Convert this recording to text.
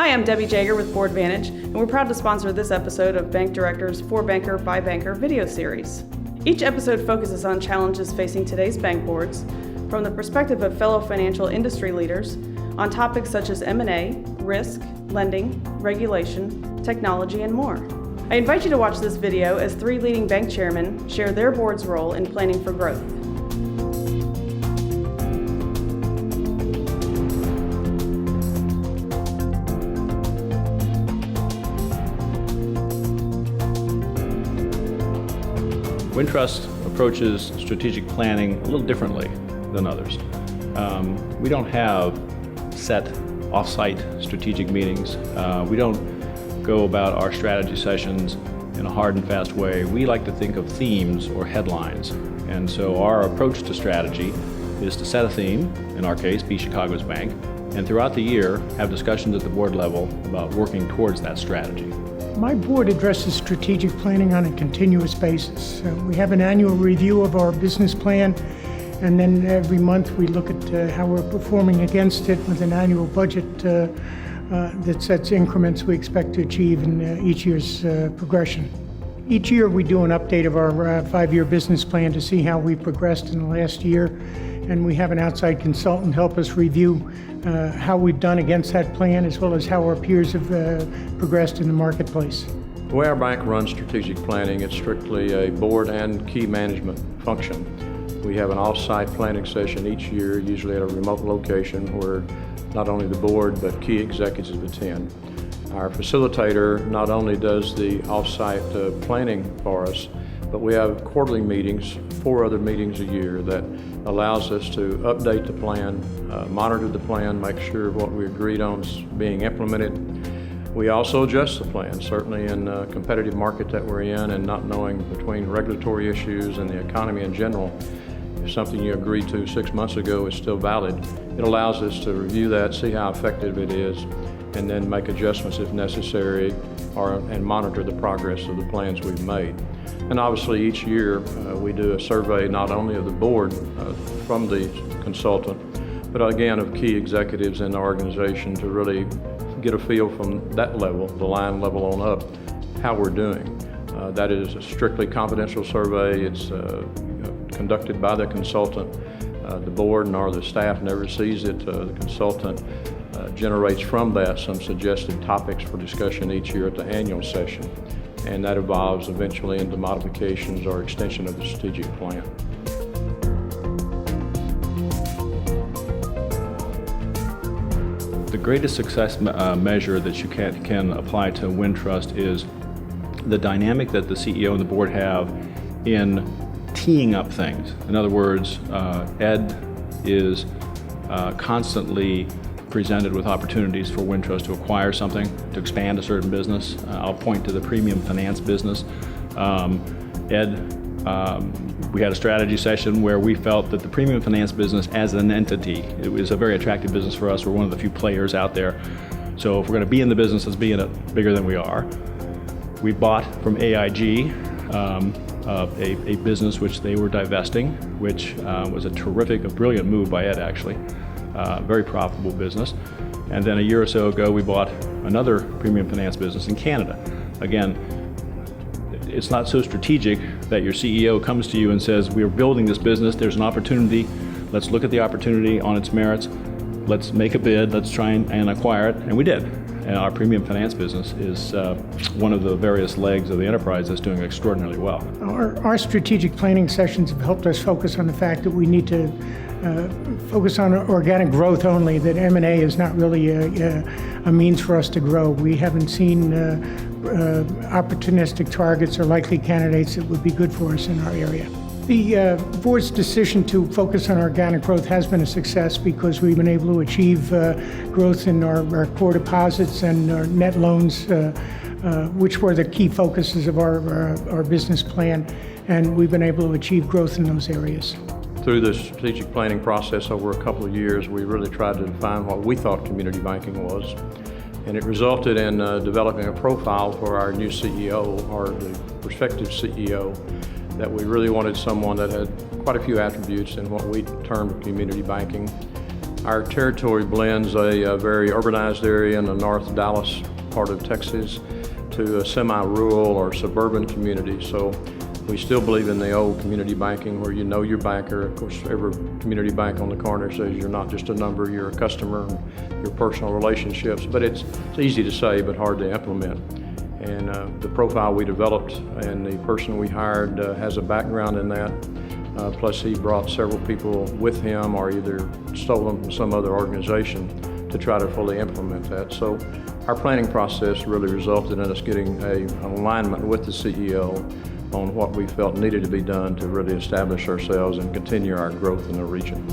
Hi, I'm Debbie Jager with Board Vantage, and we're proud to sponsor this episode of Bank Director's For Banker by Banker video series. Each episode focuses on challenges facing today's bank boards from the perspective of fellow financial industry leaders on topics such as M&A, risk, lending, regulation, technology, and more. I invite you to watch this video as 3 leading bank chairmen share their board's role in planning for growth. Wintrust approaches strategic planning a little differently than others. We don't have set off-site strategic meetings. We don't go about our strategy sessions in a hard and fast way. We like to think of themes or headlines. And so our approach to strategy is to set a theme, in our case, be Chicago's bank, and throughout the year have discussions at the board level about working towards that strategy. My board addresses strategic planning on a continuous basis. We have an annual review of our business plan, and then every month we look at how we're performing against it with an annual budget that sets increments we expect to achieve in each year's progression. Each year we do an update of our 5-year business plan to see how we progressed in the last year, and we have an outside consultant help us review how we've done against that plan, as well as how our peers have progressed in the marketplace. The way our bank runs strategic planning, it's strictly a board and key management function. We have an off-site planning session each year, usually at a remote location where not only the board but key executives attend. Our facilitator not only does the off-site planning for us, but we have quarterly meetings, 4 other meetings a year that allows us to update the plan, monitor the plan, make sure what we agreed on is being implemented. We also adjust the plan, certainly in a competitive market that we're in and not knowing between regulatory issues and the economy in general. If something you agreed to 6 months ago is still valid, it allows us to review that, see how effective it is, and then make adjustments if necessary and monitor the progress of the plans we've made. And obviously each year we do a survey not only of the board from the consultant, but again of key executives in the organization to really get a feel from that level, the line level on up, how we're doing. That is a strictly confidential survey. It's conducted by the consultant. The board nor the staff never sees it. The consultant generates from that some suggested topics for discussion each year at the annual session, and that evolves eventually into modifications or extension of the strategic plan. The greatest success measure that you can apply to Wintrust is the dynamic that the CEO and the board have in teeing up things. In other words, Ed is constantly presented with opportunities for Wintrust to acquire something, to expand a certain business. I'll point to the premium finance business. Ed, we had a strategy session where we felt that the premium finance business as an entity, it was a very attractive business for us. We're one of the few players out there. So if we're going to be in the business, let's be in it bigger than we are. We bought from AIG a business which they were divesting, which was a brilliant move by Ed actually. Very profitable business. And then a year or so ago, we bought another premium finance business in Canada. Again, it's not so strategic that your CEO comes to you and says, we're building this business, there's an opportunity, let's look at the opportunity on its merits, let's make a bid, let's try and acquire it, and we did. And our premium finance business is one of the various legs of the enterprise that's doing extraordinarily well. Our strategic planning sessions have helped us focus on the fact that we need to focus on organic growth only, that M&A is not really a means for us to grow. We haven't seen opportunistic targets or likely candidates that would be good for us in our area. The board's decision to focus on organic growth has been a success because we've been able to achieve growth in our core deposits and our net loans, which were the key focuses of our business plan, and we've been able to achieve growth in those areas. Through the strategic planning process over a couple of years, we really tried to define what we thought community banking was. And it resulted in developing a profile for our new CEO, or the prospective CEO, that we really wanted someone that had quite a few attributes in what we termed community banking. Our territory blends a very urbanized area in the North Dallas part of Texas to a semi-rural or suburban community. So we still believe in the old community banking where you know your banker. Of course, every community bank on the corner says you're not just a number, you're a customer, and your personal relationships. But it's easy to say, but hard to implement. And the profile we developed and the person we hired has a background in that. Plus he brought several people with him or either stole them from some other organization to try to fully implement that. So our planning process really resulted in us getting an alignment with the CEO on what we felt needed to be done to really establish ourselves and continue our growth in the region.